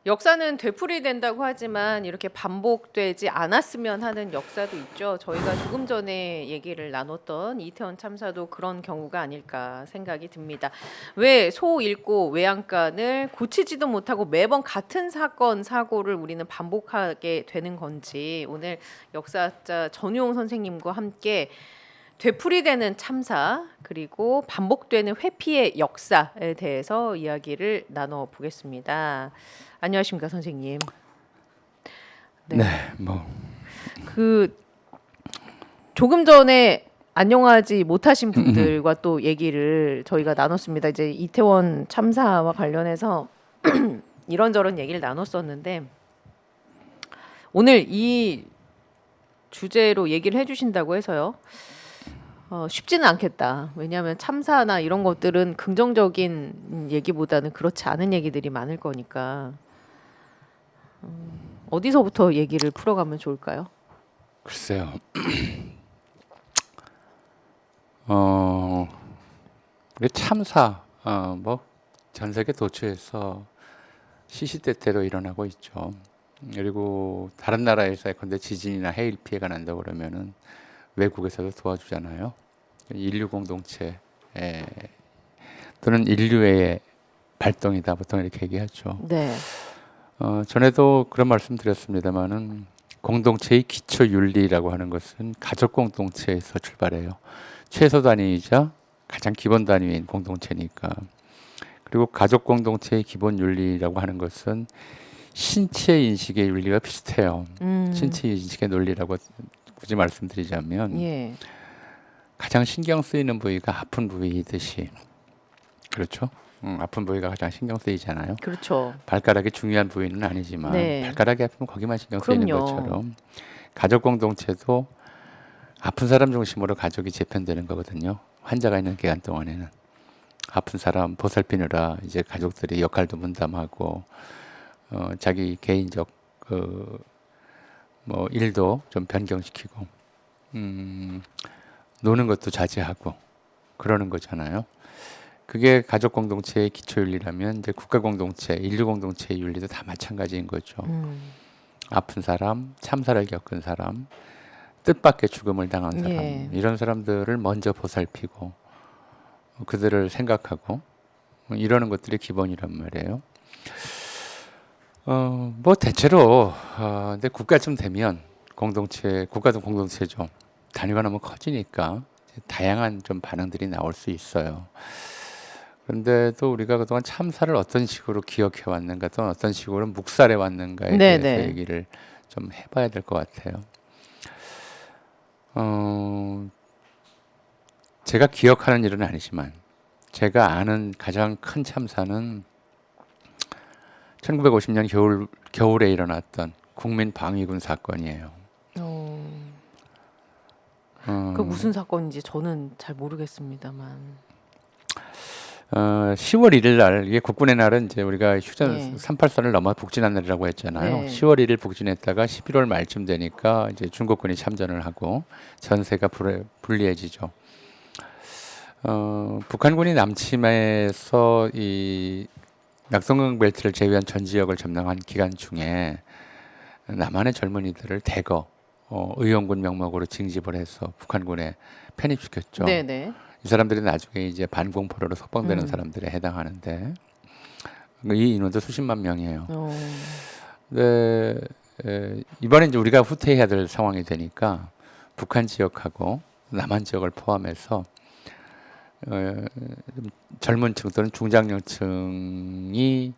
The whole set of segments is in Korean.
역사는 되풀이된다고 하지만 이렇게 반복되지 않았으면 하는 역사도 있죠. 저희가 조금 전에 얘기를 나눴던 이태원 참사도 그런 경우가 아닐까 생각이 듭니다. 왜 소 잃고 외양간을 고치지도 못하고 매번 같은 사건 사고를 우리는 반복하게 되는 건지 오늘 역사학자 전우용 선생님과 함께 되풀이되는 참사 그리고 반복되는 회피의 역사에 대해서 이야기를 나눠보겠습니다. 안녕하십니까 선생님. 네, 뭐 그 조금 전에 안녕하지 못하신 분들과 또 얘기를 저희가 나눴습니다. 이제 이태원 참사와 관련해서 이런저런 얘기를 나눴었는데 오늘 이 주제로 얘기를 해주신다고 해서요. 쉽지는 않겠다. 왜냐하면 참사나 이런 것들은 긍정적인 얘기보다는 그렇지 않은 얘기들이 많을 거니까 어디서부터 얘기를 풀어가면 좋을까요? 글쎄요. 우리 참사 뭐 전 세계 도처에서 시시때때로 일어나고 있죠. 그리고 다른 나라에서 예컨대 지진이나 해일 피해가 난다고 그러면은 외국에서도 도와주잖아요. 인류 공동체 또는 인류의 발동이다 보통 이렇게 얘기하죠. 네. 전에도 그런 말씀 드렸습니다만은 공동체의 기초 윤리라고 하는 것은 가족 공동체에서 출발해요. 최소 단위이자 가장 기본 단위인 공동체니까. 그리고 가족 공동체의 기본 윤리라고 하는 것은 신체 인식의 윤리와 비슷해요. 신체 인식의 논리라고 굳이 말씀드리자면 예. 가장 신경 쓰이는 부위가 아픈 부위이듯이 그렇죠? 아픈 부위가 가장 신경 쓰이잖아요. 그렇죠. 발가락이 중요한 부위는 아니지만 네. 발가락이 아프면 거기만 신경 쓰이는 그럼요. 것처럼 가족 공동체도 아픈 사람 중심으로 가족이 재편되는 거거든요. 환자가 있는 기간 동안에는 아픈 사람 보살피느라 이제 가족들이 역할도 분담하고 자기 개인적 뭐 일도 좀 변경시키고 노는 것도 자제하고 그러는 거잖아요. 그게 가족 공동체의 기초 윤리라면 이제 국가 공동체, 인류 공동체의 윤리도 다 마찬가지인 거죠. 아픈 사람, 참사를 겪은 사람, 뜻밖의 죽음을 당한 사람, 예. 이런 사람들을 먼저 보살피고 그들을 생각하고 이러는 것들이 기본이란 말이에요. 뭐 대체로 근데 국가쯤 되면 공동체, 국가도 공동체죠. 단위가 너무 커지니까 다양한 좀 반응들이 나올 수 있어요. 그런데도 우리가 그동안 참사를 어떤 식으로 기억해 왔는가 또는 어떤 식으로 묵살해 왔는가에 네네. 대해서 얘기를 좀 해봐야 될 것 같아요. 제가 기억하는 일은 아니지만 제가 아는 가장 큰 참사는 1950년 겨울에 일어났던 국민방위군 사건이에요. 그 무슨 사건인지 저는 잘 모르겠습니다만. 10월 1일 날 이게 국군의 날은 이제 우리가 휴전 네. 383을 넘어 북진한 날이라고 했잖아요. 네. 10월 1일 북진했다가 11월 말쯤 되니까 이제 중국군이 참전을 하고 전세가 불리해지죠. 북한군이 남침해서 이 낙동강 벨트를 제외한 전 지역을 점령한 기간 중에 남한의 젊은이들을 대거 의용군 명목으로 징집을 해서 북한군에 편입시켰죠. 네네. 이 사람들이 나중에 이제 반공포로로 석방되는 사람들에 해당하는데 이 인원도 수십만 명이에요. 근데 이번에 이제 우리가 후퇴해야 될 상황이 되니까 북한 지역하고 남한 지역을 포함해서 젊은 층 또는 중장년층이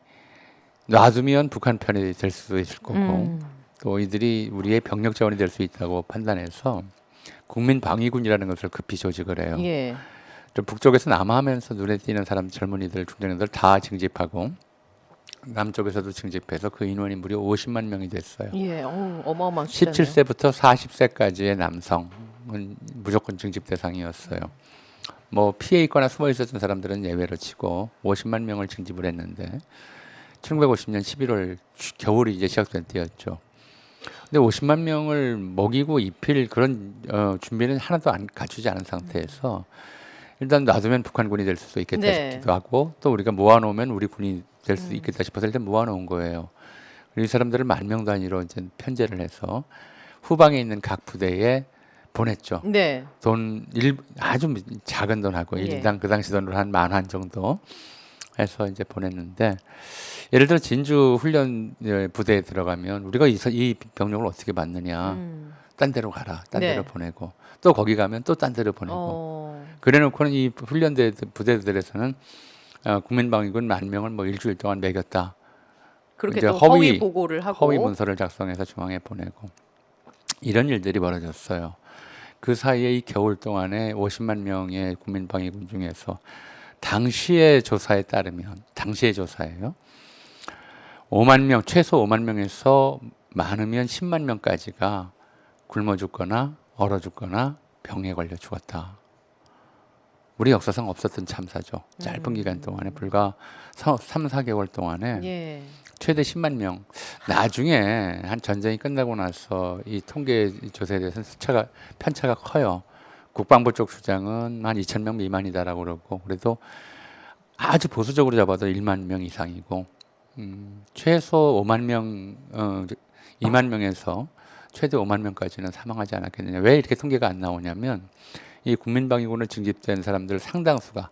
놔두면 북한 편이 될 수도 있을 거고 또 이들이 우리의 병력 자원이 될 수 있다고 판단해서 국민방위군이라는 것을 급히 조직을 해요. 예. 좀 북쪽에서 남하하면서 눈에 띄는 사람 젊은이들 중장년들 다 징집하고 남쪽에서도 징집해서 그 인원이 무려 50만 명이 됐어요. 예. 어마어마한 숫자네요. 17세부터 40세까지의 남성은 무조건 징집 대상이었어요. 뭐 피해 있거나 숨어 있었던 사람들은 예외로 치고 50만 명을 징집을 했는데 1950년 11월 겨울이 이제 시작된 때였죠. 근데 50만 명을 먹이고 입힐 그런 준비는 하나도 갖추지 않은 상태에서 일단 놔두면 북한군이 될 수도 있겠다 네. 싶기도 하고 또 우리가 모아놓으면 우리 군이 될 수 있겠다 싶어서 일단 모아놓은 거예요. 그리고 이 사람들을 10,000명 단위로 이제 편제를 해서 후방에 있는 각 부대에 보냈죠. 네. 아주 작은 돈하고 예. 일당 그 당시 돈으로 한 10,000 정도 해서 이제 보냈는데, 예를 들어 진주 훈련 부대에 들어가면 우리가 이 병력을 어떻게 받느냐, 딴 데로 가라, 딴 네. 데로 보내고, 또 거기 가면 또 딴 데로 보내고, 그래놓고는 이 훈련대 부대들에서는 국민방위군 10,000명을 뭐 일주일 동안 매겼다. 그렇게 이제 또 허위 보고를 하고. 허위 문서를 작성해서 중앙에 보내고, 이런 일들이 벌어졌어요. 그 사이에 이 겨울 동안에 50만 명의 국민방위군 중에서 당시의 조사에 따르면, 당시의 조사예요, 5만 명, 최소 5만 명에서 많으면 10만 명까지가 굶어 죽거나 얼어 죽거나 병에 걸려 죽었다. 우리 역사상 없었던 참사죠. 짧은 기간 동안에 불과 3, 4개월 동안에 예. 최대 10만 명. 나중에 한 전쟁이 끝나고 나서 이 통계 조사에 대해서는 편차가 커요. 국방부 쪽 주장은 한 2,000명 미만이다라고 그러고, 그래도 아주 보수적으로 잡아도 1만 명 이상이고, 최소 5만 명, 2만 명에서 최대 5만 명까지는 사망하지 않았겠느냐. 왜 이렇게 통계가 안 나오냐면, 이 국민방위군으로 징집된 사람들 상당수가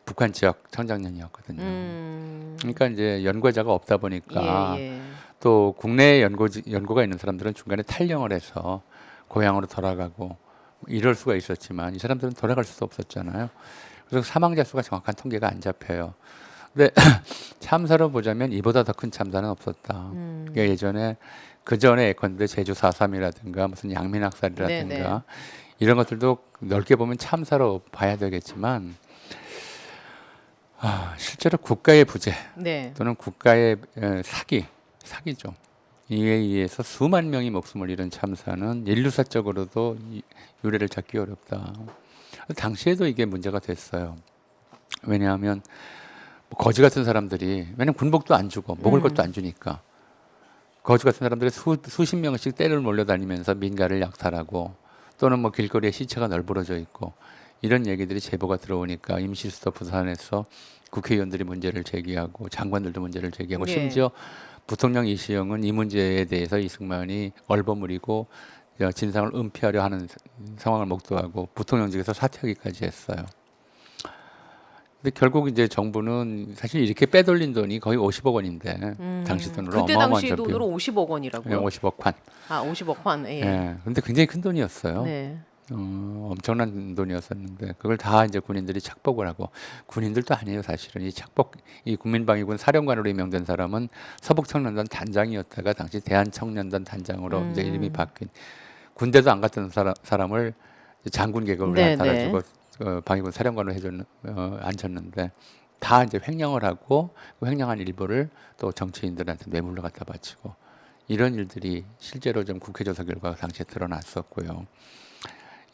북한 지역 청장년이었거든요. 그러니까 이제 연고자가 없다 보니까 예. 또 국내에 연고가 있는 사람들은 중간에 탈영을 해서 고향으로 돌아가고 이럴 수가 있었지만, 이 사람들은 돌아갈 수도 없었잖아요. 그래서 사망자 수가 정확한 통계가 안 잡혀요. 근데 참사로 보자면 이보다 더 큰 참사는 없었다. 그러니까 예전에 그 전에 예컨대 제주 4.3이라든가 무슨 양민학살이라든가 네네. 이런 것들도 넓게 보면 참사로 봐야 되겠지만, 실제로 국가의 부재 네. 또는 국가의 사기죠. 이에 의해서 수만 명이 목숨을 잃은 참사는 인류사적으로도 유례를 찾기 어렵다. 당시에도 이게 문제가 됐어요. 왜냐하면 거지 같은 사람들이, 왜냐면 군복도 안 주고 먹을 것도 안 주니까, 거지 같은 사람들이 수십 명씩 떼를 몰려다니면서 민가를 약탈하고, 또는 뭐 길거리에 시체가 널브러져 있고, 이런 얘기들이 제보가 들어오니까 임시수도 부산에서 국회의원들이 문제를 제기하고 장관들도 문제를 제기하고, 예. 심지어 부통령 이시영은 이 문제에 대해서 이승만이 얼버무리고 진상을 은폐하려 하는 상황을 목도하고 부통령직에서 사퇴하기까지 했어요. 근데 결국 이제 정부는 사실 이렇게 빼돌린 돈이 거의 50억 원인데, 당시 돈으로 그때 어마어마한 당시 돈으로 50억 원이라고요? 50억 환. 50억 환. 예. 예. 근데 굉장히 큰 돈이었어요. 네. 엄청난 돈이었었는데 그걸 다 이제 군인들이 착복을 하고, 군인들도 아니에요 사실은. 이 국민방위군 사령관으로 임명된 사람은 서북청년단 단장이었다가 당시 대한청년단 단장으로 이제 이름이 바뀐, 군대도 안 갔던 사람을 장군 계급으로 네, 달아주고 방위군 사령관으로 앉혔는데, 다 이제 횡령을 하고 그 횡령한 일부를 또 정치인들한테 뇌물로 갖다 바치고, 이런 일들이 실제로 좀 국회조사 결과가 당시에 드러났었고요.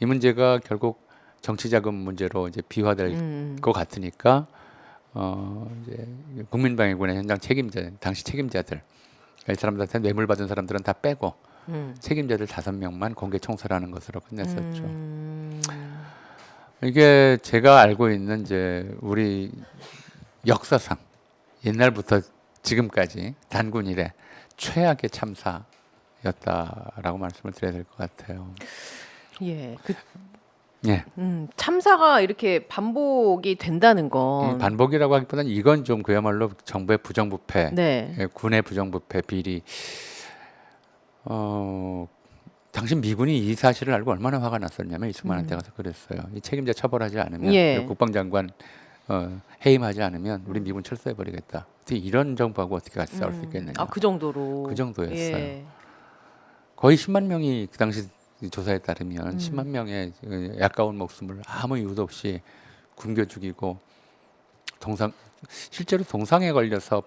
이 문제가 결국 정치자금 문제로 이제 비화될 것 같으니까 이제 국민방위군의 현장 당시 책임자들, 이 사람들한테 뇌물 받은 사람들은 다 빼고 책임자들 5명만 공개 청소하는 것으로 끝냈었죠. 이게 제가 알고 있는 이제 우리 역사상 옛날부터 지금까지 단군 이래 최악의 참사였다라고 말씀을 드려야 될 것 같아요. 예. 예. 참사가 이렇게 반복이 된다는 건 반복이라고 하기보다는 이건 좀 그야말로 정부의 부정부패, 네. 군의 부정부패 비리. 당시 미군이 이 사실을 알고 얼마나 화가 났었냐면 이승만한테 가서 그랬어요. 이 책임자 처벌하지 않으면, 예. 그리고 국방장관 해임하지 않으면 우리 미군 철수해버리겠다. 이런 정부하고 어떻게 같이 싸울 수 있겠느냐. 그 정도로. 그 정도였어요. 예. 거의 10만 명이 그 당시 조사에 따르면 10만 명의 아까운 목숨을 아무 이유도 없이 굶겨 죽이고, 실제로 동상에 걸려서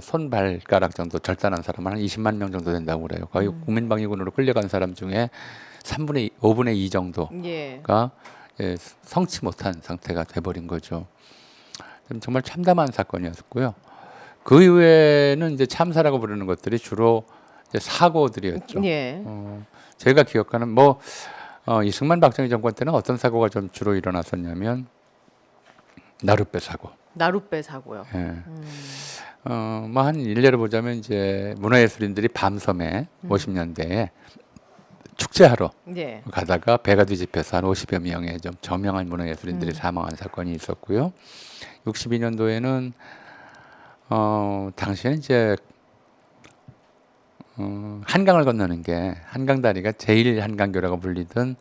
손발가락 정도 절단한 사람은 한 20만 명 정도 된다고 그래요. 거의 국민방위군으로 끌려간 사람 중에 5분의 2 정도가 예. 성치 못한 상태가 돼버린 거죠. 정말 참담한 사건이었고요. 그 이후에는 이제 참사라고 부르는 것들이 주로 이제 사고들이었죠. 예. 제가 기억하는 이승만 박정희 정권 때는 어떤 사고가 좀 주로 일어났었냐면 나룻배 사고. 나룻배 사고요. 예. 뭐 한 일례로 보자면 이제 문화예술인들이 밤섬에 50년대에 축제하러 네. 가다가 배가 뒤집혀서 한 50여 명의 좀 저명한 문화예술인들이 음. 사망한 사건이 있었고요. 62년도에는 당시에는 이제 한강을 건너는 게 한강다리가 제일 한강교라고 불리던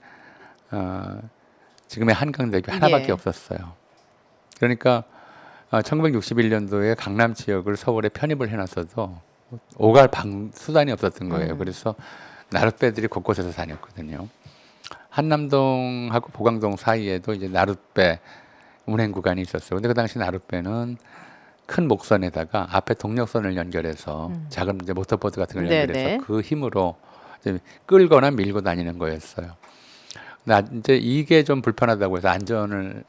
지금의 한강대교 하나밖에 예. 없었어요. 그러니까 1961년도에 강남 지역을 서울에 편입을 해놨어도 오갈 수단이 없었던 거예요. 그래서 나룻배들이 곳곳에서 다녔거든요. 한남동하고 보강동 사이에도 이제 나룻배 운행 구간이 있었어요. 근데 그 당시 나룻배는 큰 목선에다가 앞에 동력선을 연결해서 작은 이제 모터보드 같은 걸 연결해서 네네. 그 힘으로 이제 끌거나 밀고 다니는 거였어요. 근데 이제 이게 좀 불편하다고 해서 안전을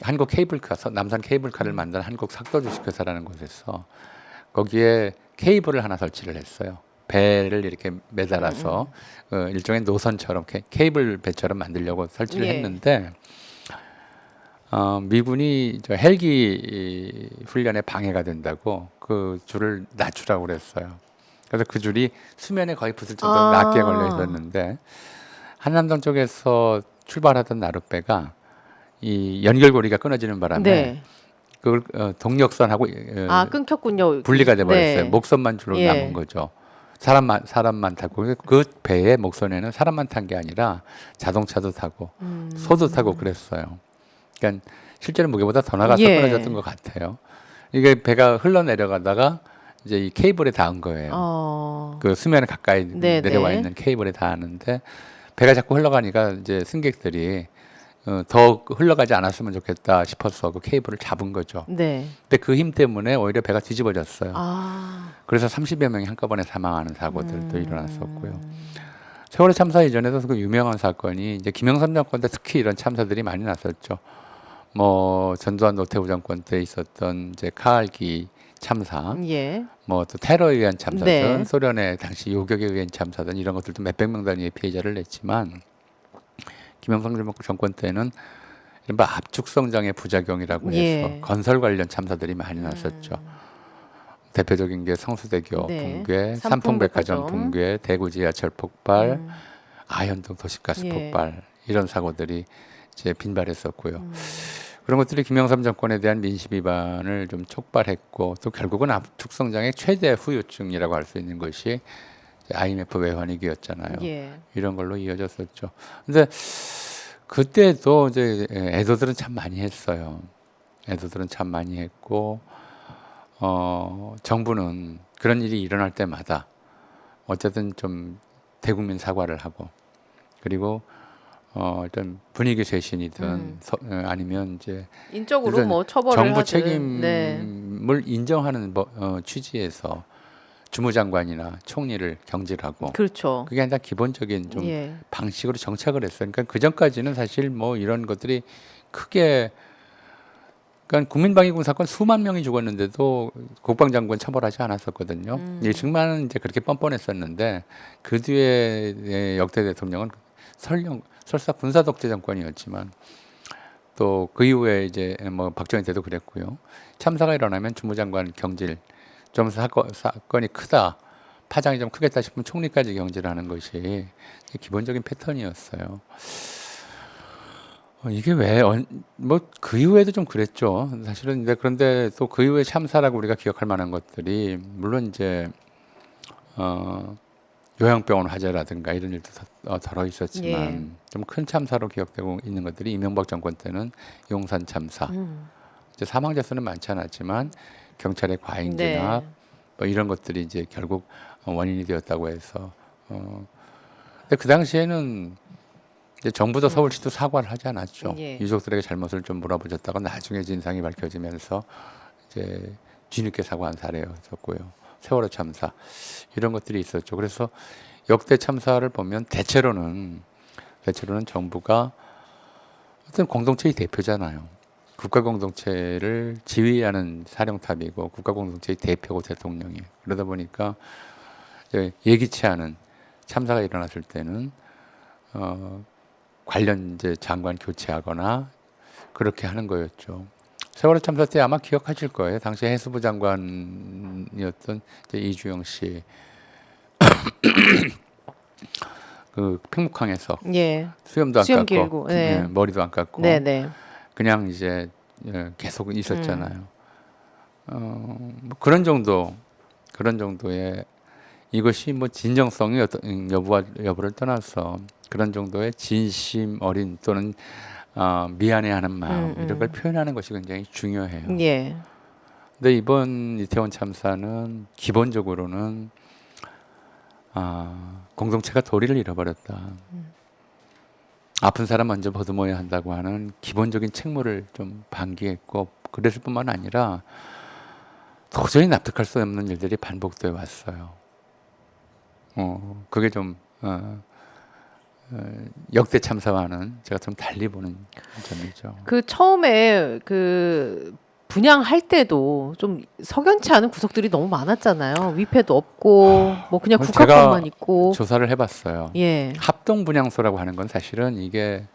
한국 케이블카, 남산 케이블카를 만든 한국 삭도주식회사라는 곳에서 거기에 케이블을 하나 설치를 했어요. 배를 이렇게 매달아서 일종의 노선처럼 케이블 배처럼 만들려고 설치를 예. 했는데 미군이 저 헬기 훈련에 방해가 된다고 그 줄을 낮추라고 그랬어요. 그래서 그 줄이 수면에 거의 붙을 정도로 낮게 걸려 있었는데 한남동 쪽에서 출발하던 나룻배가 이 연결고리가 끊어지는 바람에 네. 그걸 동력선하고 끊겼군요. 분리가 돼 버렸어요. 네. 목선만 주로 예. 남은 거죠. 사람만 타고 그 배의 목선에는 사람만 탄 게 아니라 자동차도 타고 소도 타고 그랬어요. 그러니까 실제로 무게보다 더 나가서 예. 끊어졌던 것 같아요. 이게 배가 흘러내려가다가 이제 이 케이블에 닿은 거예요. 그 수면에 가까이 네네. 내려와 있는 케이블에 닿았는데 배가 자꾸 흘러가니까 이제 승객들이 더 흘러가지 않았으면 좋겠다 싶어서 그 케이블을 잡은 거죠. 네. 근데 그 힘 때문에 오히려 배가 뒤집어졌어요. 아. 그래서 30여 명이 한꺼번에 사망하는 사고들도 일어났었고요. 세월호 참사 이전에도 그 유명한 사건이 이제 김영삼 정권 때 특히 이런 참사들이 많이 났었죠. 뭐 전두환 노태우 정권 때 있었던 이제 카알기 참사, 예. 뭐 또 테러에 의한 참사든 네. 소련의 당시 요격에 의한 참사든 이런 것들도 몇백 명 단위의 피해자를 냈지만 김영삼 정권 때는 이른바 압축성장의 부작용이라고 해서 예. 건설 관련 참사들이 많이 났었죠. 대표적인 게 성수대교 네. 붕괴, 삼풍백화점. 삼풍백화점 붕괴, 대구 지하철 폭발, 아현동 도시가스 예. 폭발 이런 사고들이 이제 빈발했었고요. 그런 것들이 김영삼 정권에 대한 민심 위반을 좀 촉발했고 또 결국은 압축성장의 최대 후유증이라고 할 수 있는 것이 IMF 외환위기였잖아요. 예. 이런 걸로 이어졌었죠. 근데 그때도 이제 애도들은 참 많이 했어요. 애도들은 참 많이 했고 정부는 그런 일이 일어날 때마다 어쨌든 좀 대국민 사과를 하고 그리고 일단 분위기 쇄신이든 아니면 이제 인적으로 일단 뭐 처벌을 정부 하든. 책임을 인정하는 취지에서 주무장관이나 총리를 경질하고 그렇죠. 그게 아니라 기본적인 좀 예. 방식으로 정착을 했어요. 그러니까 그 전까지는 사실 뭐 이런 것들이 크게 그러니까 국민방위군 사건 수만 명이 죽었는데도 국방장관 처벌하지 않았었거든요. 이승만은 이제 그렇게 뻔뻔했었는데 그 뒤에 역대 대통령은 설사 군사 독재 정권이었지만 또 그 이후에 이제 뭐 박정희 때도 그랬고요. 참사가 일어나면 주무장관 경질, 좀 사건이 크다, 파장이 좀 크겠다 싶으면 총리까지 경질하는 것이 기본적인 패턴이었어요. 이게 왜 뭐 그 이후에도 좀 그랬죠. 사실은 근데 그런데 또 그 이후에 참사라고 우리가 기억할 만한 것들이 물론 이제 요양병원 화재라든가 이런 일도 덜어 있었지만 예. 좀 큰 참사로 기억되고 있는 것들이 이명박 정권 때는 용산 참사. 이제 사망자 수는 많지 않았지만 경찰의 과잉 진압 네. 뭐 이런 것들이 이제 결국 원인이 되었다고 해서 근데 그 당시에는 이제 정부도 서울시도 사과를 하지 않았죠. 예. 유족들에게 잘못을 좀 물어보셨다가 나중에 진상이 밝혀지면서 이제 뒤늦게 사과한 사례였었고요. 세월호 참사 이런 것들이 있었죠. 그래서 역대 참사를 보면 대체로는 정부가 어떤 공동체의 대표잖아요. 국가 공동체를 지휘하는 사령탑이고 국가 공동체의 대표고 대통령이에요. 그러다 보니까 이제 예기치 않은 참사가 일어났을 때는 관련 이제 장관 교체하거나 그렇게 하는 거였죠. 세월호 참사 때 아마 기억하실 거예요. 당시 해수부 장관이었던 이제 이주영 씨, 그 팽목항에서 예. 수염도 안 수염 깎고, 길고, 네. 머리도 안 깎고, 네네. 그냥 이제 계속 있었잖아요. 뭐 그런 정도의 이것이 뭐 진정성이 어떤 여부를 떠나서 그런 정도의 진심 어린 또는 미안해하는 마음 이런 걸 표현하는 것이 굉장히 중요해요. 예. 근데 이번 이태원 참사는 기본적으로는 공동체가 도리를 잃어버렸다. 아픈 사람 먼저 보듬어야 한다고 하는 기본적인 책무를 좀 방기했고, 그랬을 뿐만 아니라 도저히 납득할 수 없는 일들이 반복되어 왔어요. 그게 좀 역대 참사와는 제가 좀 달리 보는 점이죠. 그 처음에 그 분양할 때도 좀 석연치 않은 구석들이 너무 많았잖아요. 위패도 없고 뭐 그냥 제가 국화권만 있고. 조사를 해봤어요. 예. 합동 분향소라고 하는 건 사실은 이게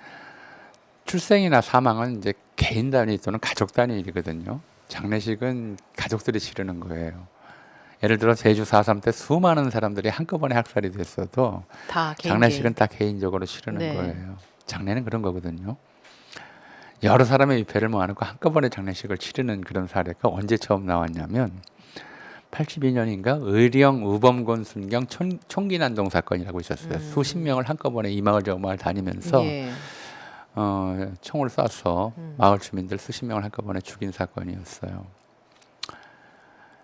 출생이나 사망은 이제 개인 단위 또는 가족 단위 일이거든요. 장례식은 가족들이 치르는 거예요. 예를 들어 제주 4.3 때 수많은 사람들이 한꺼번에 학살이 됐어도 다 개인 장례식은 다 개인적으로 치르는 네. 거예요. 장례는 그런 거거든요. 여러 사람의 위패를 모아놓고 한꺼번에 장례식을 치르는 그런 사례가 언제 처음 나왔냐면 82년인가 의령 우범곤 순경 총기 난동 사건이라고 있었어요. 수십 명을 한꺼번에 이 마을 저 마을 다니면서 예. 총을 쏴서 마을 주민들 수십 명을 한꺼번에 죽인 사건이었어요.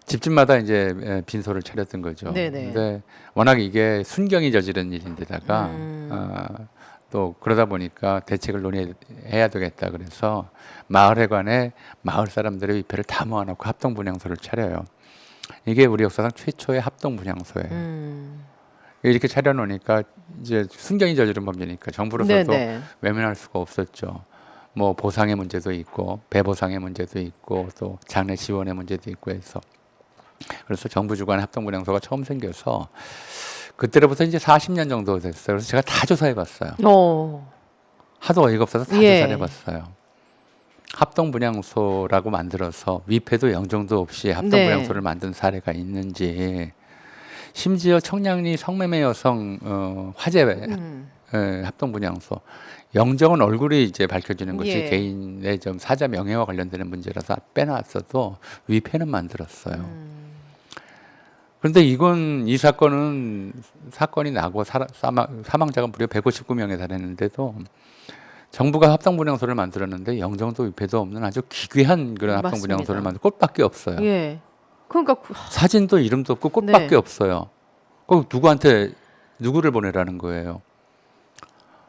집집마다 이제 빈소를 차렸던 거죠. 네네. 근데 워낙 이게 순경이 저지른 일인데다가 또 그러다 보니까 대책을 논의해야 되겠다 그래서 마을회관에 마을 사람들의 위패를 다 모아놓고 합동 분향소를 차려요. 이게 우리 역사상 최초의 합동 분향소예요. 이렇게 차려놓으니까 이제 순경이 저지른 범죄니까 정부로서도 네네. 외면할 수가 없었죠. 뭐 보상의 문제도 있고 배보상의 문제도 있고 또 장례 지원의 문제도 있고 해서 그래서 정부 주관의 합동 분향소가 처음 생겨서 그때로부터 이제 40년 정도 됐어요. 그래서 제가 다 조사해봤어요. 하도 어이가 없어서 다 예. 조사를 해봤어요. 합동 분향소라고 만들어서 위패도 영정도 없이 합동 네. 분향소를 만든 사례가 있는지, 심지어 청량리 성매매 여성 화재 합동 분향소 영정은 얼굴이 이제 밝혀지는 것이 예. 개인의 좀 사자 명예와 관련되는 문제라서 빼놨어도 위패는 만들었어요. 그런데 이 사건이 나고 사망자가 무려 159명에 달했는데도 정부가 합동분향소를 만들었는데 영정도 위패도 없는 아주 기괴한 그런 합동분향소를 만들 꽃밖에 없어요. 예. 그러니까 사진도 이름도 없고 꽃밖에 네. 없어요. 그 누구를 보내라는 거예요.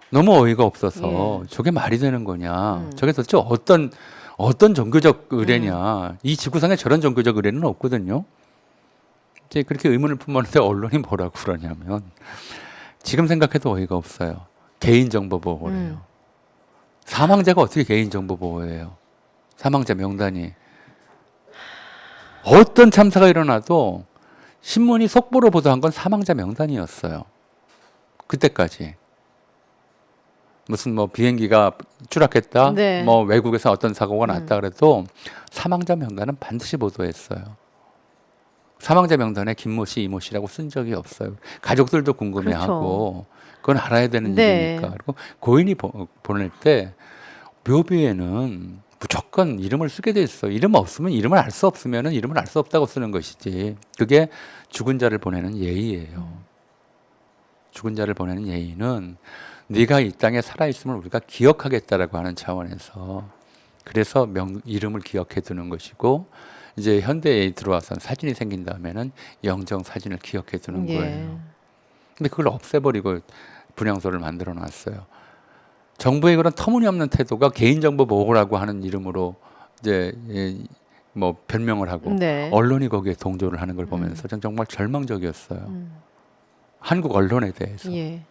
너무 어이가 없어서 저게 말이 되는 거냐. 저게 도대체 어떤 종교적 의례냐. 이 지구상에 저런 종교적 의례는 없거든요. 이제 그렇게 의문을 품었는데 언론이 뭐라고 그러냐면 지금 생각해도 어이가 없어요. 개인정보 보호래요. 사망자가 어떻게 개인정보 보호해요? 사망자 명단이. 어떤 참사가 일어나도 신문이 속보로 보도한 건 사망자 명단이었어요. 그때까지. 무슨 뭐 비행기가 추락했다, 네. 뭐 외국에서 어떤 사고가 났다 그래도 사망자 명단은 반드시 보도했어요. 사망자 명단에 김모 씨, 이모 씨라고 쓴 적이 없어요. 가족들도 궁금해하고 그건 알아야 되는 네. 일이니까. 그리고 고인이 보낼 때 묘비에는 무조건 이름을 쓰게 돼 있어. 이름 없으면 이름을 알 수 없으면은 이름을 알 수 없다고 쓰는 것이지. 그게 죽은 자를 보내는 예의예요. 죽은 자를 보내는 예의는 네가 이 땅에 살아 있음을 우리가 기억하겠다라고 하는 차원에서 그래서 이름을 기억해 두는 것이고 이제 현대에 들어와서 사진이 생긴 다음에는 영정 사진을 기억해 두는 거예요. 근데 그걸 없애버리고 분향소를 만들어 놨어요. 정부의 그런 터무니없는 태도가 개인정보 보호라고 하는 이름으로 이제 뭐 변명을 하고 네. 언론이 거기에 동조를 하는 걸 보면서 전 정말 절망적이었어요. 한국 언론에 대해서. 예.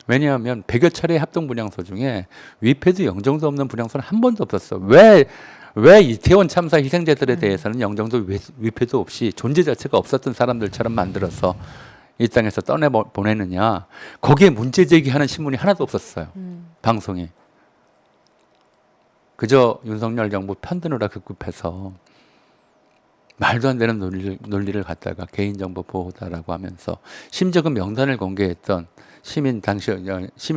왜냐하면 100여 차례의 합동 분향소 중에 위패도 영정도 없는 분향소는 한 번도 없었어. 왜 이태원 참사 희생자들에 대해서는 영정도 위패도 없이 존재 자체가 없었던 사람들처럼 만들어서 이 땅에서 떠내보내느냐. 거기에 문제 제기하는 신문이 하나도 없었어요. 방송에. 그저 윤석열 정부 편드느라 급급해서 말도 안 되는 논리를 갖다가 개인정보 보호다라고 하면서 심지어 그 명단을 공개했던 시민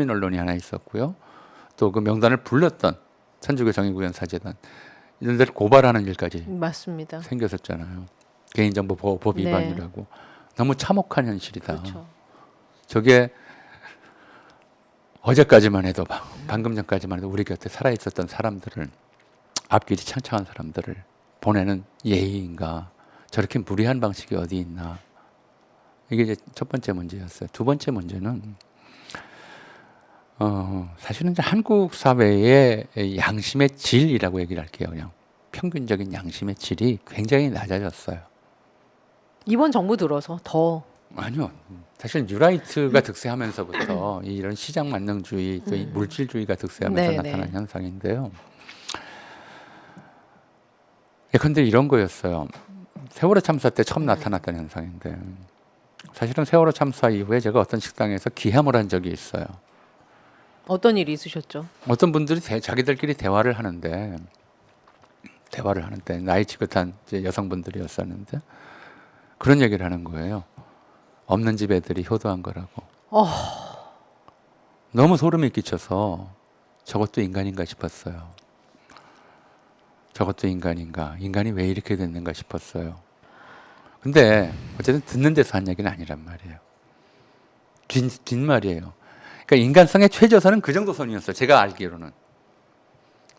언론이 하나 있었고요. 또 그 명단을 불렀던 천주교 정의구현 사재단 이런 데를 고발하는 일까지 맞습니다. 생겼었잖아요. 개인정보 보호법 네. 위반이라고. 너무 참혹한 현실이다. 그렇죠. 저게 어제까지만 해도 방금 전까지만 해도 우리 곁에 살아 있었던 사람들을 앞길이 창창한 사람들을 보내는 예의인가? 저렇게 무리한 방식이 어디 있나? 이게 이제 첫 번째 문제였어요. 두 번째 문제는 사실은 이제 한국 사회의 양심의 질이라고 얘기를 할게요. 그냥 평균적인 양심의 질이 굉장히 낮아졌어요. 이번 정부 들어서 더 아니요. 사실 뉴라이트가 득세하면서부터 이런 시장 만능주의 또 이 물질주의가 득세하면서 네, 나타난 네. 현상인데요. 예컨대 이런 거였어요. 세월호 참사 때 처음 나타났던 현상인데 사실은 세월호 참사 이후에 제가 어떤 식당에서 기함을 한 적이 있어요. 어떤 일이 있으셨죠? 어떤 분들이 자기들끼리 대화를 하는데 나이 지긋한 이제 여성분들이었었는데 그런 얘기를 하는 거예요. 없는 집 애들이 효도한 거라고. 너무 소름이 끼쳐서 저것도 인간인가 싶었어요. 저것도 인간인가? 인간이 왜 이렇게 됐는가 싶었어요. 근데 어쨌든 듣는 데서 한 얘기는 아니란 말이에요. 뒷말이에요. 그러니까 인간성의 최저선은 그 정도 선이었어요. 제가 알기로는.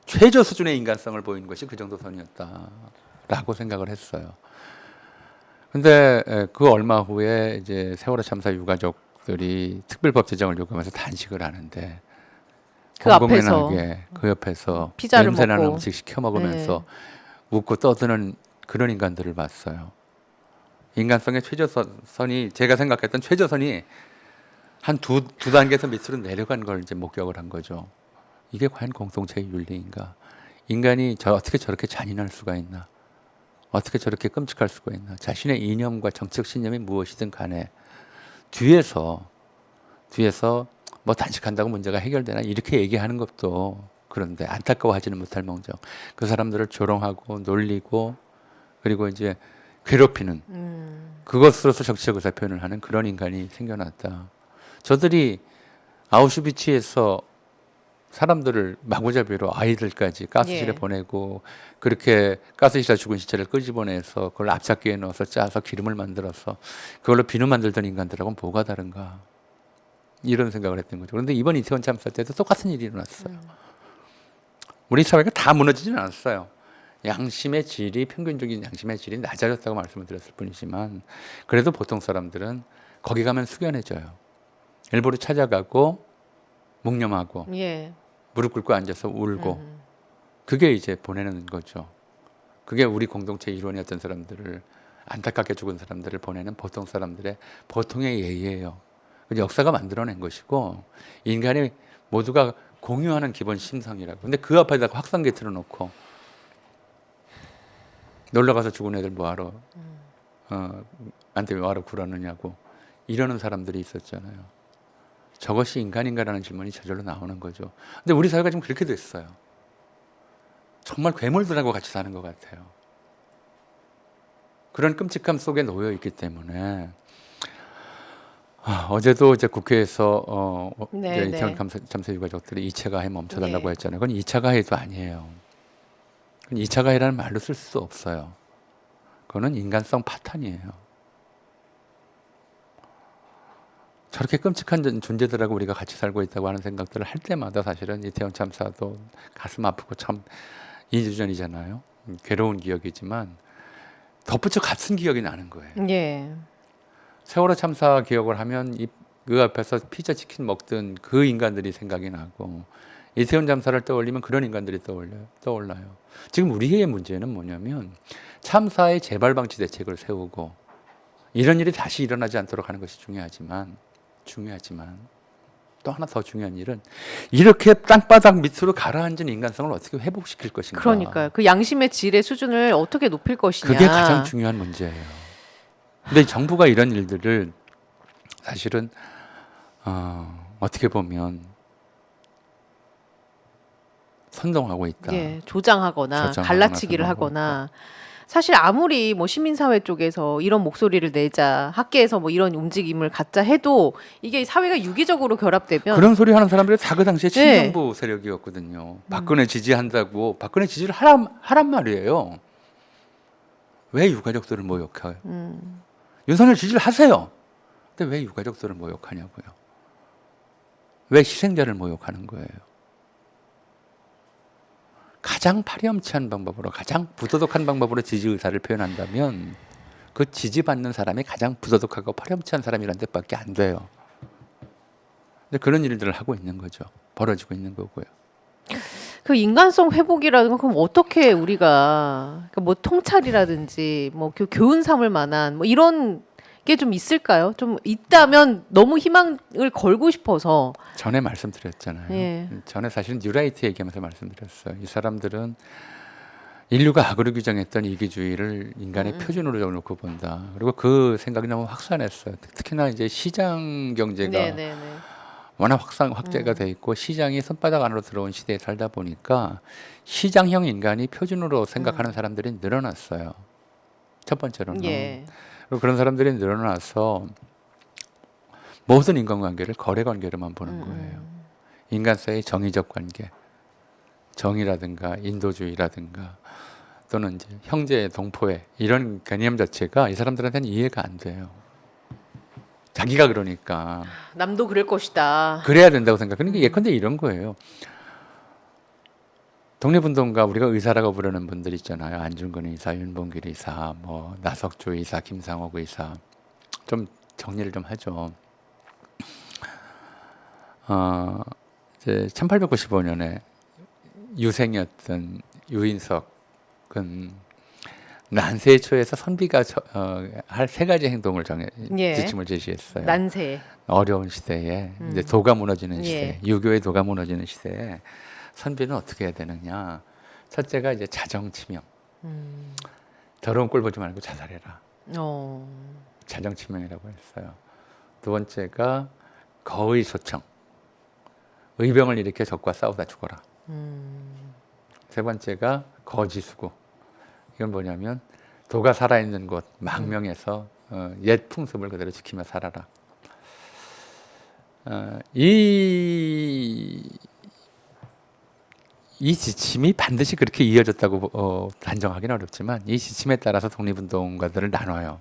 최저 수준의 인간성을 보이는 것이 그 정도 선이었다라고 생각을 했어요. 근데 그 얼마 후에 이제 세월호 참사 유가족들이 특별법 제정을 요구하면서 단식을 하는데 그 앞에서 공공연하게 그 옆에서 피자를 냄새나는 먹고. 음식 시켜 먹으면서 웃고 떠드는 그런 인간들을 봤어요. 인간성의 최저선이 제가 생각했던 최저선이 한 두 단계에서 밑으로 내려간 걸 이제 목격을 한 거죠. 이게 과연 공동체의 윤리인가? 인간이 어떻게 저렇게 잔인할 수가 있나? 어떻게 저렇게 끔찍할 수가 있나? 자신의 이념과 정책 신념이 무엇이든 간에 뒤에서 뭐 단식한다고 문제가 해결되나 이렇게 얘기하는 것도 그런데 안타까워하지는 못할 멍정 그 사람들을 조롱하고 놀리고 그리고 이제 괴롭히는 그것으로서 정치적 의사 표현을 하는 그런 인간이 생겨났다. 저들이 아우슈비츠에서 사람들을 마구잡이로 아이들까지 가스실에 예. 보내고 그렇게 가스실에 죽은 시체를 끄집어내서 그걸 앞잡기에 넣어서 짜서 기름을 만들어서 그걸로 비누 만들던 인간들하고는 뭐가 다른가 이런 생각을 했던 거죠. 그런데 이번 이태원 참사 때도 똑같은 일이 일어났어요. 우리 사회가 다 무너지지는 않았어요. 양심의 질이 평균적인 양심의 질이 낮아졌다고 말씀을 드렸을 뿐이지만 그래도 보통 사람들은 거기 가면 숙연해져요. 일부러 찾아가고 묵념하고 예. 무릎 꿇고 앉아서 울고 그게 이제 보내는 거죠. 그게 우리 공동체 일원이었던 사람들을 안타깝게 죽은 사람들을 보내는 보통 사람들의 보통의 예의예요. 역사가 만들어낸 것이고 인간이 모두가 공유하는 기본 심성이라고. 근데 그 앞에다가 확성기 틀어놓고 놀러 가서 죽은 애들 뭐하러 한테 뭐하러 굴었느냐고 이러는 사람들이 있었잖아요. 저것이 인간인가라는 질문이 저절로 나오는 거죠. 근데 우리 사회가 지금 그렇게 됐어요. 정말 괴물들하고 같이 사는 것 같아요. 그런 끔찍함 속에 놓여 있기 때문에 어제도 이제 국회에서 네, 이제 이태원 네. 참사 유가족들이 2차 가해 멈춰달라고 예. 했잖아요. 그건 2차 가해도 아니에요. 그건 2차 가해라는 말로 쓸 수 없어요. 그거는 인간성 파탄이에요. 저렇게 끔찍한 존재들하고 우리가 같이 살고 있다고 하는 생각들을 할 때마다 사실은 이태원 참사도 가슴 아프고 참 2주 전이잖아요. 괴로운 기억이지만 덧붙여 같은 기억이 나는 거예요. 예. 세월호 참사 기억을 하면 그 앞에서 피자 치킨 먹던 그 인간들이 생각이 나고 이태원 참사를 떠올리면 그런 인간들이 떠올라요. 지금 우리의 문제는 뭐냐면 참사의 재발 방지 대책을 세우고 이런 일이 다시 일어나지 않도록 하는 것이 중요하지만 또 하나 더 중요한 일은 이렇게 땅바닥 밑으로 가라앉은 인간성을 어떻게 회복시킬 것인가. 그러니까요. 그 양심의 질의 수준을 어떻게 높일 것이냐. 그게 가장 중요한 문제예요. 근데 정부가 이런 일들을 사실은 어떻게 보면 선동하고 있다. 예, 조장하거나 조장하거나 갈라치기를 선동하고 하거나 사실 아무리 뭐 시민사회 쪽에서 이런 목소리를 내자 학계에서 뭐 이런 움직임을 갖자 해도 이게 사회가 유기적으로 결합되면 그런 소리 하는 사람들이 그 당시에 네. 친정부 세력이었거든요. 박근혜 지지한다고 박근혜 지지를 하란 말이에요. 왜 유가족들을 모욕해요? 윤석열 지지를 하세요. 근데 왜 유가족들을 모욕하냐고요? 왜 희생자를 모욕하는 거예요? 가장 파렴치한 방법으로 가장 부도덕한 방법으로 지지 의사를 표현한다면 그 지지받는 사람이 가장 부도덕하고 파렴치한 사람이라는 데밖에 안 돼요. 근데 그런 일들을 하고 있는 거죠. 벌어지고 있는 거고요. 그 인간성 회복이라는 건 그럼 어떻게 우리가 그뭐 통찰이라든지 뭐 교훈 삼을 만한 뭐 이런 게 좀 있을까요? 좀 있다면 너무 희망을 걸고 싶어서 전에 말씀드렸잖아요. 예. 전에 사실은 뉴라이트 얘기하면서 말씀드렸어요. 이 사람들은 인류가 악으로 규정했던 이기주의를 인간의 표준으로 놓고 본다. 그리고 그 생각이 너무 확산했어요. 특히나 이제 시장 경제가 네네네. 워낙 확대가 돼 있고 시장이 손바닥 안으로 들어온 시대에 살다 보니까 시장형 인간이 표준으로 생각하는 사람들이 늘어났어요. 첫 번째로는. 예. 그리고 그런 사람들이 늘어나서 모든 인간관계를 거래관계로만 보는 거예요. 인간 사이의 정의적 관계, 정의라든가 인도주의라든가 또는 이제 형제, 동포애 이런 개념 자체가 이 사람들한테는 이해가 안 돼요. 자기가 그러니까 남도 그럴 것이다. 그래야 된다고 생각하는 게 예컨대 이런 거예요. 독립운동가 우리가 의사라고 부르는 분들 있잖아요. 안중근 의사, 윤봉길 의사, 뭐 나석조 의사, 김상옥 의사. 좀 정리를 좀 하죠. 이제 1895년에 유생이었던 유인석은 난세의 초에서 선비가 할 세 가지 행동을 예. 지침을 제시했어요. 난세. 어려운 시대에 이제 도가 무너지는 시대, 예. 유교의 도가 무너지는 시대에 선비는 어떻게 해야 되느냐? 첫째가 이제 자정치명. 더러운 꼴 보지 말고 자살해라. 자정치명이라고 했어요. 두 번째가 거의소청. 의병을 일으켜 적과 싸우다 죽어라. 세 번째가 거지수고. 이건 뭐냐면 도가 살아있는 곳 망명해서 옛 풍습을 그대로 지키며 살아라. 이 지침이 반드시 그렇게 이어졌다고 단정하기는 어렵지만 이 지침에 따라서 독립운동가들을 나눠요.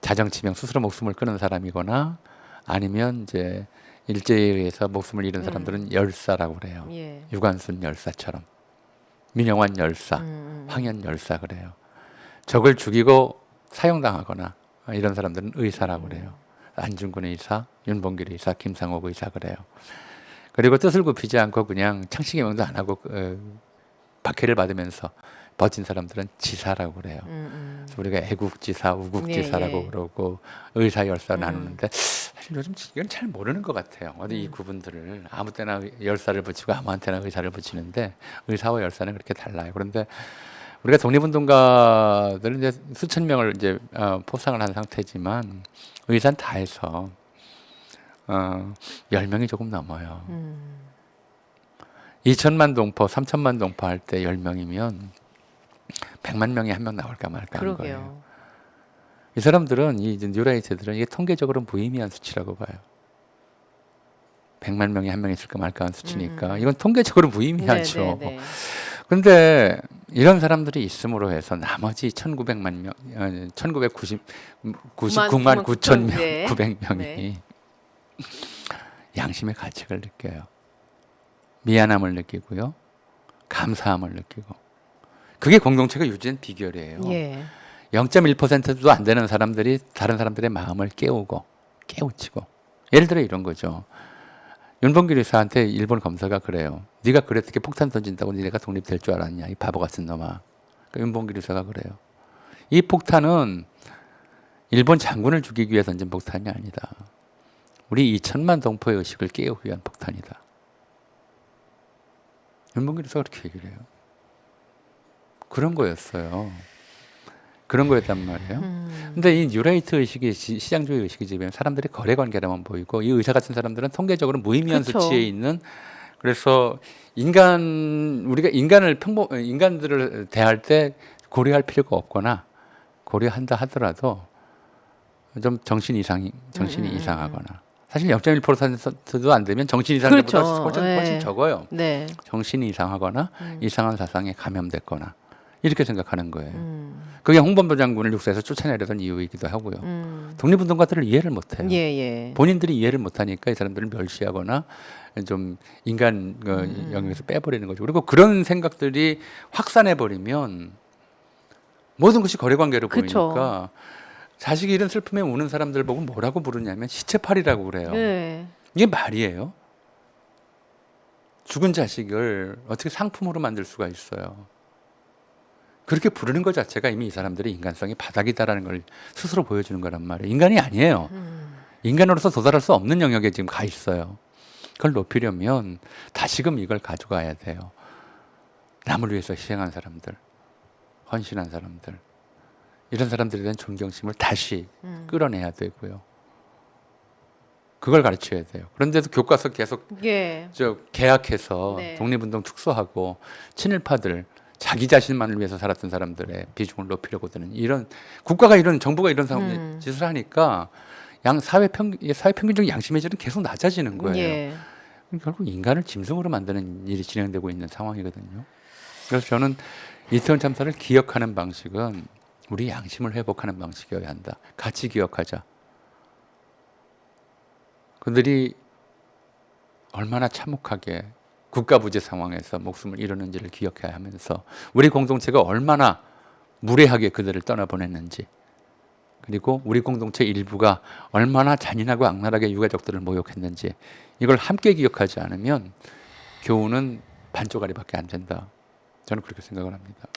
자정치명 스스로 목숨을 끊은 사람이거나 아니면 이제 일제에 의해서 목숨을 잃은 사람들은 열사라고 그래요. 예. 유관순 열사처럼 민영환 열사, 황현 열사 그래요. 적을 죽이고 사형당하거나 이런 사람들은 의사라고 그래요. 안중근 의사, 윤봉길 의사, 김상옥 의사 그래요. 그리고 뜻을 굽히지 않고 그냥 창씨개명도 안 하고 박해를 받으면서 버틴 사람들은 지사라고 그래요. 그래서 우리가 애국지사, 우국지사라고 예, 예. 그러고 의사 열사 나누는데 사실 요즘 이건 잘 모르는 것 같아요. 어디 이 구분들을 아무 때나 열사를 붙이고 아무한테나 의사를 붙이는데 의사와 열사는 그렇게 달라요. 그런데 우리가 독립운동가들은 이제 수천 명을 이제 포상을 한 상태지만 의사는 다 해서 10명이 조금 넘어요. 2천만 동포, 3천만 동포 할 때 10명이면 100만 명이 한 명 나올까 말까 하는 그러게요. 거예요. 이 사람들은 이 뉴라이트들은 이게 통계적으로 무의미한 수치라고 봐요. 100만 명이 한 명 있을까 말까 한 수치니까 이건 통계적으로 무의미하죠. 네. 그런데 이런 사람들이 있음으로 해서 나머지 1900만 명, 1999만 9천 명, 네. 900명이 네. 양심의 가책을 느껴요. 미안함을 느끼고요. 감사함을 느끼고. 그게 공동체가 유지된 비결이에요. 예. 0.1%도 안 되는 사람들이 다른 사람들의 마음을 깨우치고. 예를 들어 이런 거죠. 윤봉길 의사한테 일본 검사가 그래요. 네가 그랬게 폭탄 던진다고 네가 독립될 줄 알았냐? 이 바보 같은 놈아. 그러니까 윤봉길 의사가 그래요. 이 폭탄은 일본 장군을 죽이기 위해 던진 폭탄이 아니다. 우리 2천만 동포의 의식을 깨우기 위한 폭탄이다. 윤봉길 의사가 그렇게 얘기를 해요. 그런 거였어요. 그런 거였단 말이에요. 근데 이 뉴라이트 의식이 시장주의 의식이지 사람들이 거래관계라만 보이고 이 의사 같은 사람들은 통계적으로 무의미한 그쵸. 수치에 있는 그래서 우리가 인간들을 대할 때 고려할 필요가 없거나 고려한다 하더라도 좀 정신이 이상하거나 사실 0.1%도 안 되면 정신 이상보다 그렇죠. 훨씬 적어요. 네. 정신이 이상하거나 이상한 사상에 감염됐거나 이렇게 생각하는 거예요. 음. 그게 홍범도 장군을 육사에서 쫓아내려던 이유이기도 하고요. 독립운동가들을 이해를 못해요. 예, 예. 본인들이 이해를 못하니까 이 사람들을 멸시하거나 좀 인간 영역에서 빼버리는 거죠. 그리고 그런 생각들이 확산해버리면 모든 것이 거래관계로 그쵸. 보이니까 자식이 이런 슬픔에 우는 사람들 보고 뭐라고 부르냐면 시체팔이라고 그래요. 네. 이게 말이에요. 죽은 자식을 어떻게 상품으로 만들 수가 있어요. 그렇게 부르는 것 자체가 이미 이 사람들의 인간성이 바닥이다라는 걸 스스로 보여주는 거란 말이에요. 인간이 아니에요. 인간으로서 도달할 수 없는 영역에 지금 가 있어요. 그걸 높이려면 다시금 이걸 가져가야 돼요. 남을 위해서 희생한 사람들, 헌신한 사람들, 이런 사람들에 대한 존경심을 다시 끌어내야 되고요. 그걸 가르쳐야 돼요. 그런데도 교과서 계속 예. 개혁해서 네. 독립운동 축소하고 친일파들 자기 자신만을 위해서 살았던 사람들의 비중을 높이려고 드는 이런 국가가 이런 정부가 이런 짓을 하니까 사회 평균적 양심의 질은 계속 낮아지는 거예요. 예. 결국 인간을 짐승으로 만드는 일이 진행되고 있는 상황이거든요. 그래서 저는 이태원 참사를 기억하는 방식은 우리 양심을 회복하는 방식이어야 한다. 같이 기억하자. 그들이 얼마나 참혹하게 국가부재 상황에서 목숨을 잃었는지를 기억해야 하면서 우리 공동체가 얼마나 무례하게 그들을 떠나보냈는지, 그리고 우리 공동체 일부가 얼마나 잔인하고 악랄하게 유가족들을 모욕했는지, 이걸 함께 기억하지 않으면 교훈은 반쪽짜리밖에 안 된다. 저는 그렇게 생각을 합니다.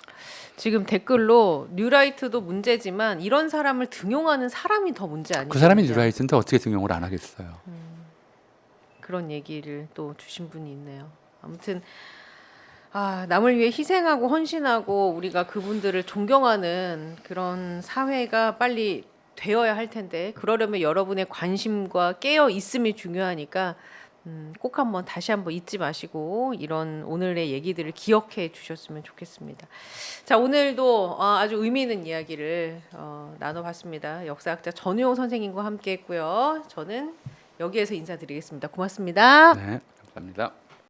지금 댓글로 뉴라이트도 문제지만 이런 사람을 등용하는 사람이 더 문제 아니에요? 그 사람이 뉴라이트인데 어떻게 등용을 안 하겠어요. 그런 얘기를 또 주신 분이 있네요. 아무튼 남을 위해 희생하고 헌신하고 우리가 그분들을 존경하는 그런 사회가 빨리 되어야 할 텐데, 그러려면 여러분의 관심과 깨어 있음이 중요하니까 꼭 한번 다시 한번 잊지 마시고 이런 오늘의 얘기들을 기억해 주셨으면 좋겠습니다. 자, 오늘도 아주 의미 있는 이야기를 나눠봤습니다. 역사학자 전우용 선생님과 함께했고요. 저는 여기에서 인사드리겠습니다. 고맙습니다. 네, 감사합니다.